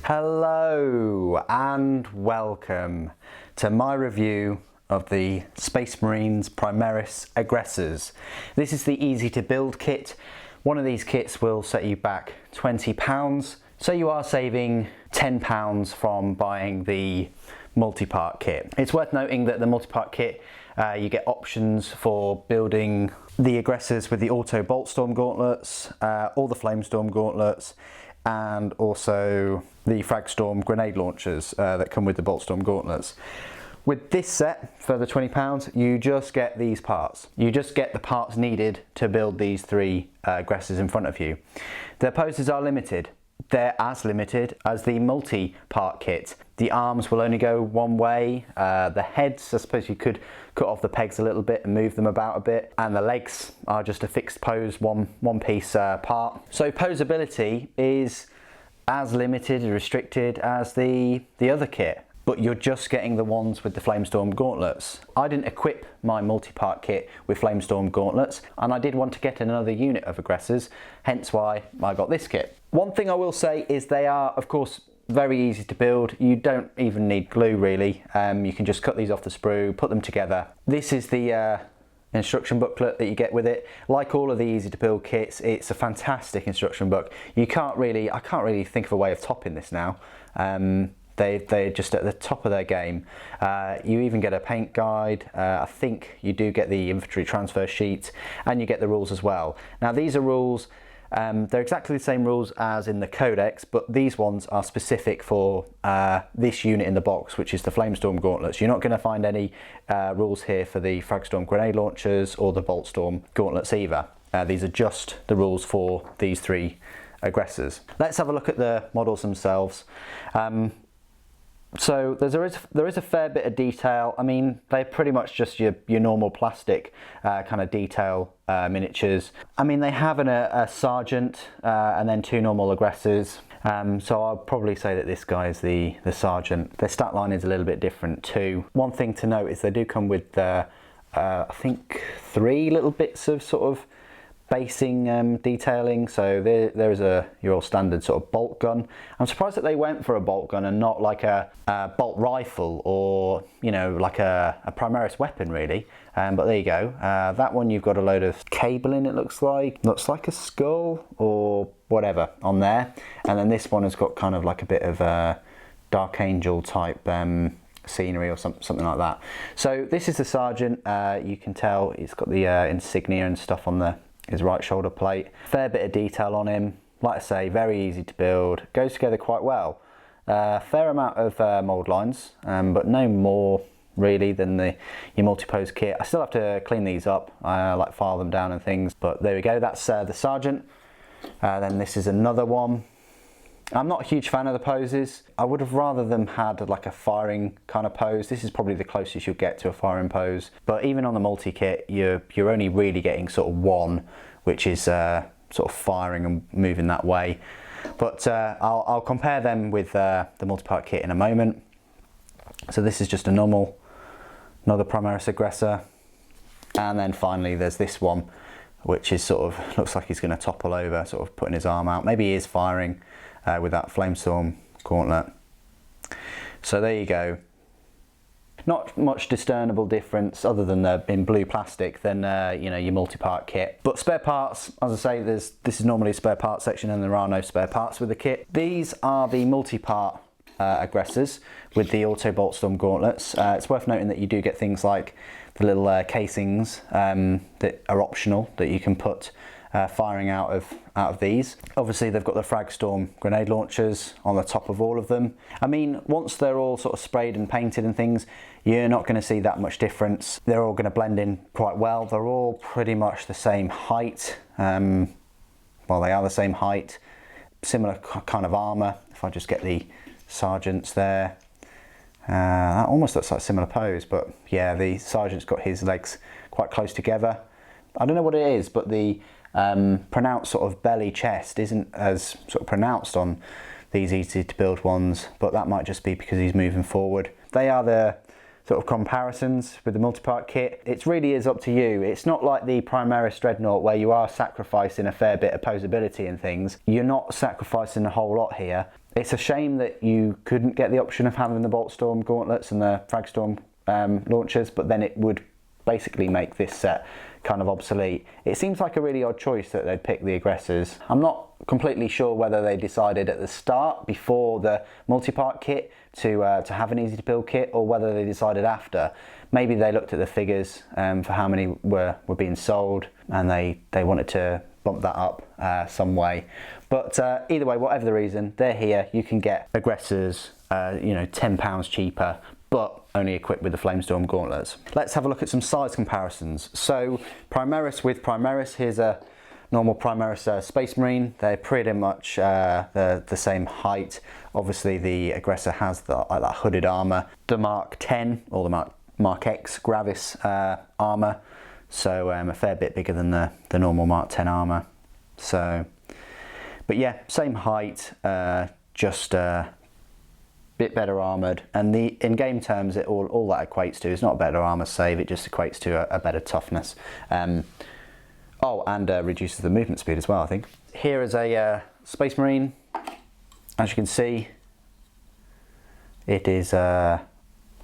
Hello and welcome to my review of the Space Marine Primaris Aggressors. This is the easy to build kit. One of these kits will set you back £20, so you are saving £10 from buying the multi-part kit. It's worth noting that the multi-part kit, you get options for building the aggressors with the auto bolt storm gauntlets, all the flame storm gauntlets, and also the frag storm grenade launchers that come with the bolt storm gauntlets. With this set for the £20, you just get these parts. You just get the parts needed to build these three aggressors in front of you. The poses are limited. They're as limited as the multi-part kit. The arms will only go one way. The heads, I suppose you could cut off the pegs a little bit and move them about a bit. And the legs are just a fixed pose, one piece part. So posability is as limited and restricted as the other kit, but you're just getting the ones with the Flamestorm gauntlets. I didn't equip my multi-part kit with Flamestorm gauntlets, and I did want to get another unit of aggressors, hence why I got this kit. One thing I will say is they are, of course, very easy to build. You don't even need glue really. You can just cut these off the sprue, put them together. This is the instruction booklet that you get with it. Like all of the easy to build kits, it's a fantastic instruction book. I can't really think of a way of topping this now. They're just at the top of their game. You even get a paint guide. I think you do get the infantry transfer sheet, and you get the rules as well. Now these are rules, they're exactly the same rules as in the codex, but these ones are specific for this unit in the box, which is the Flamestorm gauntlets. You're not going to find any rules here for the Fragstorm grenade launchers or the Boltstorm gauntlets either. These are just the rules for these three aggressors. Let's have a look at the models themselves. So there is a fair bit of detail. I mean, they're pretty much just your normal plastic kind of detail miniatures. I mean, they have a sergeant and then two normal aggressors. So I'll probably say that this guy is the sergeant. Their stat line is a little bit different too. One thing to note is they do come with I think 3 little bits of sort of basing detailing. So there is your standard sort of bolt gun. I'm surprised that they went for a bolt gun and not like a bolt rifle or, you know, like a Primaris weapon really. But there you go. That one you've got a load of cabling, it looks like a skull or whatever on there. And then this one has got kind of like a bit of a Dark Angel type scenery or something like that. So this is the sergeant. You can tell he's got the insignia and stuff on his right shoulder plate. Fair bit of detail on him. Like I say, very easy to build. Goes together quite well. Fair amount of mould lines, but no more really than your multi-pose kit. I still have to clean these up, like file them down and things, but there we go. That's the sergeant. Then this is another one. I'm not a huge fan of the poses. I would have rather them had like a firing kind of pose. This is probably the closest you'll get to a firing pose. But even on the multi-kit, you're only really getting sort of one, which is sort of firing and moving that way. But I'll compare them with the multi-part kit in a moment. So this is just another Primaris Aggressor. And then finally there's this one, which is sort of, looks like he's going to topple over, sort of putting his arm out. Maybe he is firing with that Flamestorm gauntlet. So there you go. Not much discernible difference other than in blue plastic than you know, your multi-part kit. But spare parts, as I say, this is normally a spare parts section and there are no spare parts with the kit. These are the multi-part aggressors with the auto Boltstorm gauntlets. It's worth noting that you do get things like the little casings that are optional that you can put firing out of these. Obviously they've got the Fragstorm grenade launchers on the top of all of them. I mean, once they're all sort of sprayed and painted and things, you're not going to see that much difference. They're all going to blend in quite well. They're all pretty much the same height. Well, they are the same height. Similar kind of armour. If I just get the sergeants there. That almost looks like a similar pose, but yeah, the sergeant's got his legs quite close together. I don't know what it is, but the pronounced sort of belly chest isn't as sort of pronounced on these easy to build ones, but that might just be because he's moving forward. They are the sort of comparisons with the multi-part kit. It really is up to you. It's not like the Primaris Dreadnought where you are sacrificing a fair bit of posability and things. You're not sacrificing a whole lot here. It's a shame that you couldn't get the option of having the Boltstorm Gauntlets and the Fragstorm launchers, but then it would basically make this set kind of obsolete. It seems like a really odd choice that they'd pick the Aggressors. I'm not completely sure whether they decided at the start, before the multi-part kit, to have an easy to build kit, or whether they decided after. Maybe they looked at the figures for how many were being sold, and they wanted to bump that up some way. But either way, whatever the reason, they're here. You can get Aggressors, you know, £10 cheaper, but only equipped with the Flamestorm Gauntlets. Let's have a look at some size comparisons. So Primaris with Primaris, here's a normal Primaris Space Marine. They're pretty much the same height. Obviously the Aggressor has that hooded armour. The Mark 10 or the Mark X Gravis armour, so a fair bit bigger than the normal Mark 10 armour. So, but yeah, same height, just bit better armoured, and in game terms, all that equates to is not better armour save, it just equates to a better toughness. Oh, and reduces the movement speed as well, I think. Here is a Space Marine. As you can see, it is a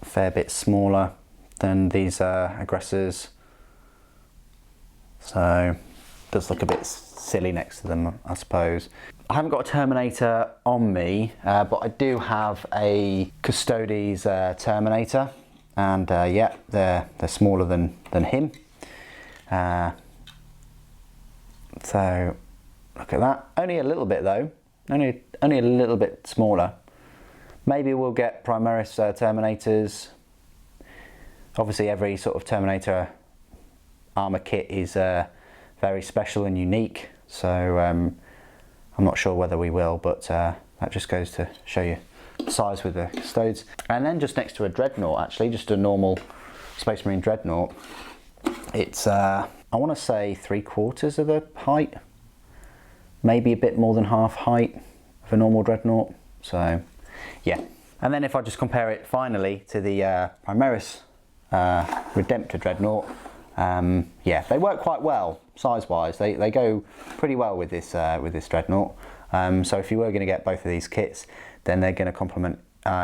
fair bit smaller than these Aggressors, so it does look a bit silly next to them, I suppose. I haven't got a Terminator on me, but I do have a Custodes Terminator, and yeah, they're smaller than him. So look at that. Only a little bit though. Only a little bit smaller. Maybe we'll get Primaris Terminators. Obviously, every sort of Terminator armor kit is very special and unique. So I'm not sure whether we will, but that just goes to show you the size with the Custodes. And then just next to a Dreadnought, actually, just a normal Space Marine Dreadnought. It's, I want to say 3/4 of the height, maybe a bit more than half height of a normal Dreadnought. So, yeah. And then if I just compare it finally to the Primaris Redemptor Dreadnought, yeah, they work quite well size-wise. They go pretty well with this Dreadnought. So if you were going to get both of these kits, then they're going to complement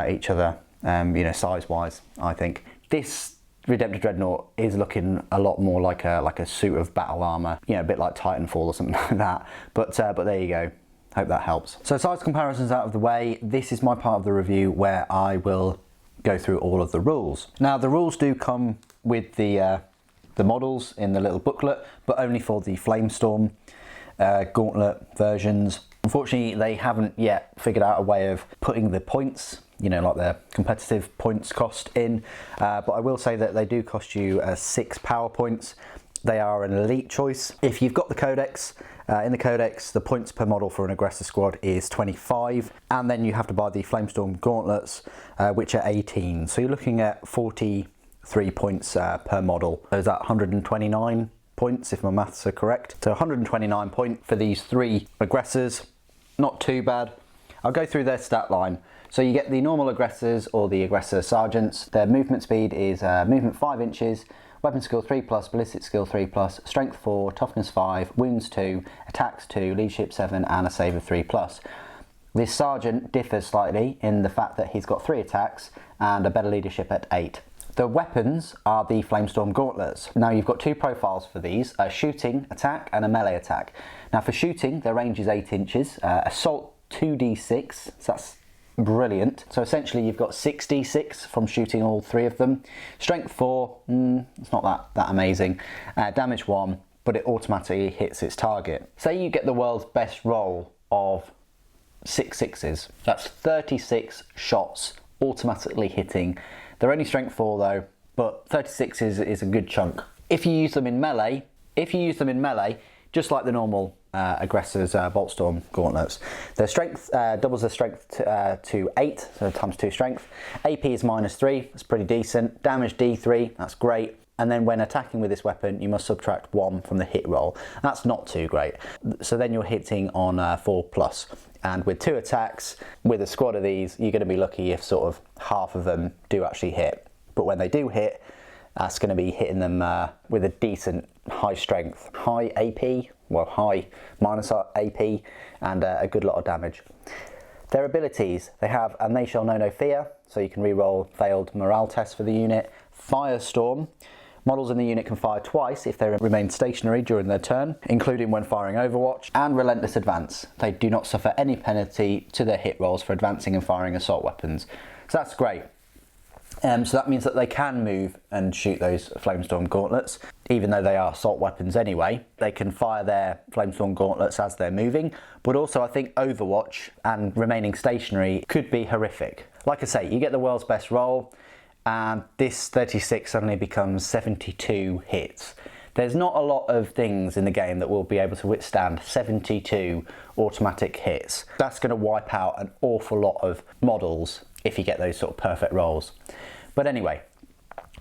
each other, you know, size-wise. I think this Redemptor Dreadnought is looking a lot more like a suit of battle armor, you know, a bit like Titanfall or something like that. But there you go. Hope that helps. So size comparisons out of the way. This is my part of the review where I will go through all of the rules. Now the rules do come with the models in the little booklet, but only for the Flamestorm Gauntlet versions. Unfortunately, they haven't yet figured out a way of putting the points, you know, like the competitive points cost in, but I will say that they do cost you 6 power points. They are an elite choice. If you've got the Codex, in the Codex, the points per model for an Aggressor squad is 25, and then you have to buy the Flamestorm Gauntlets, which are 18. So you're looking at 43 points per model. So is that 129 points if my maths are correct? So 129 points for these 3 Aggressors. Not too bad. I'll go through their stat line. So you get the normal Aggressors or the Aggressor Sergeants. Their movement speed is movement 5 inches, weapon skill 3+, ballistic skill 3+, strength 4, toughness 5, wounds 2, attacks 2, leadership 7, and a save of 3+. This Sergeant differs slightly in the fact that he's got 3 attacks and a better leadership at 8. The weapons are the Flamestorm Gauntlets. Now you've got 2 profiles for these, a shooting attack and a melee attack. Now for shooting, their range is 8 inches, assault 2d6, so that's brilliant. So essentially you've got 6d6 from shooting all 3 of them. Strength 4, it's not that amazing. Damage 1, but it automatically hits its target. Say you get the world's best roll of 6 6s, that's 36 shots automatically hitting. They're only strength 4 though, but 36 is a good chunk. If you use them in melee, just like the normal Aggressors Boltstorm Gauntlets, their strength doubles their strength to 8, so times 2 strength. AP is -3, that's pretty decent. Damage D3, that's great. And then when attacking with this weapon, you must subtract 1 from the hit roll. That's not too great. So then you're hitting on 4+. And with 2 attacks, with a squad of these, you're going to be lucky if sort of half of them do actually hit. But when they do hit, that's going to be hitting them with a decent high strength, high AP, well high minus AP, and a good lot of damage. Their abilities, they have And They Shall Know No Fear, so you can re-roll failed morale tests for the unit. Firestorm, models in the unit can fire twice if they remain stationary during their turn, including when firing Overwatch. And Relentless Advance, they do not suffer any penalty to their hit rolls for advancing and firing assault weapons. So that's great. So that means that they can move and shoot those Flamestorm Gauntlets, even though they are assault weapons anyway. They can fire their Flamestorm Gauntlets as they're moving, but also I think Overwatch and remaining stationary could be horrific. Like I say, you get the world's best roll, and this 36 suddenly becomes 72 hits. There's not a lot of things in the game that will be able to withstand 72 automatic hits. That's going to wipe out an awful lot of models if you get those sort of perfect rolls. But anyway,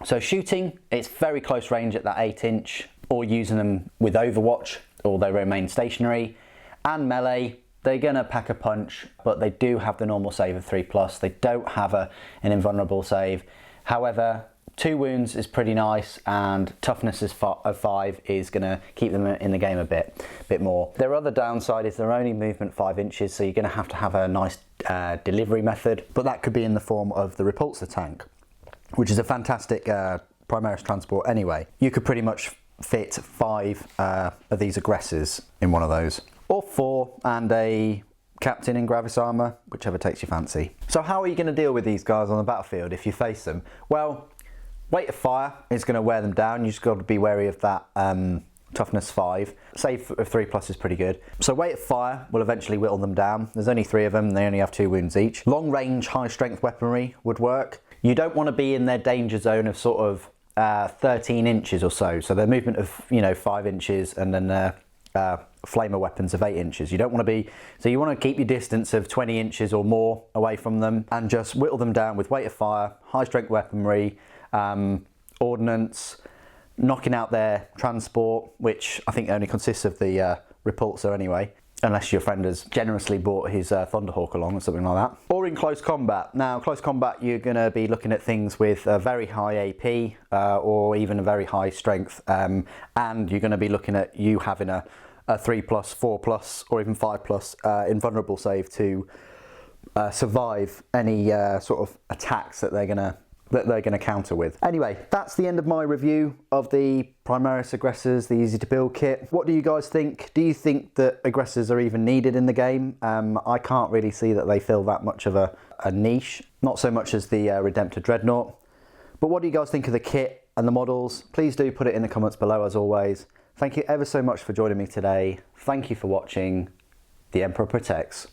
so shooting, it's very close range at that 8-inch, or using them with Overwatch, or they remain stationary. And melee, they're going to pack a punch, but they do have the normal save of 3+. They don't have an invulnerable save. However, 2 wounds is pretty nice, and toughness of 5 is going to keep them in the game a bit more. Their other downside is they're only movement 5 inches, so you're going to have a nice delivery method, but that could be in the form of the repulsor tank, which is a fantastic Primaris transport anyway. You could pretty much fit 5 of these aggressors in one of those, or 4 and a captain in Gravis armor, whichever takes your fancy. So how are you going to deal with these guys on the battlefield if you face them? Well, weight of fire is going to wear them down. You just got to be wary of that toughness 5. Save of 3+ is pretty good. So weight of fire will eventually whittle them down. There's only 3 of them, and they only have 2 wounds each. Long range, high strength weaponry would work. You don't want to be in their danger zone of sort of 13 inches or so. So their movement of 5 inches, and then their flamer weapons of 8 inches. You don't want to be, so you want to keep your distance of 20 inches or more away from them, and just whittle them down with weight of fire, high strength weaponry, ordnance, knocking out their transport, which I think only consists of the repulsor anyway, unless your friend has generously brought his Thunderhawk along or something like that. Or in close combat. Now, close combat, you're going to be looking at things with a very high AP or even a very high strength, and you're going to be looking at you having a 3+, 4+, or even 5+ invulnerable save to survive any sort of attacks that they're going to counter with. Anyway, that's the end of my review of the Primaris Aggressors, the easy to build kit. What do you guys think? Do you think that aggressors are even needed in the game? I can't really see that they fill that much of a niche, not so much as the Redemptor Dreadnought. But what do you guys think of the kit and the models? Please do put it in the comments below as always. Thank you ever so much for joining me today. Thank you for watching. The Emperor protects.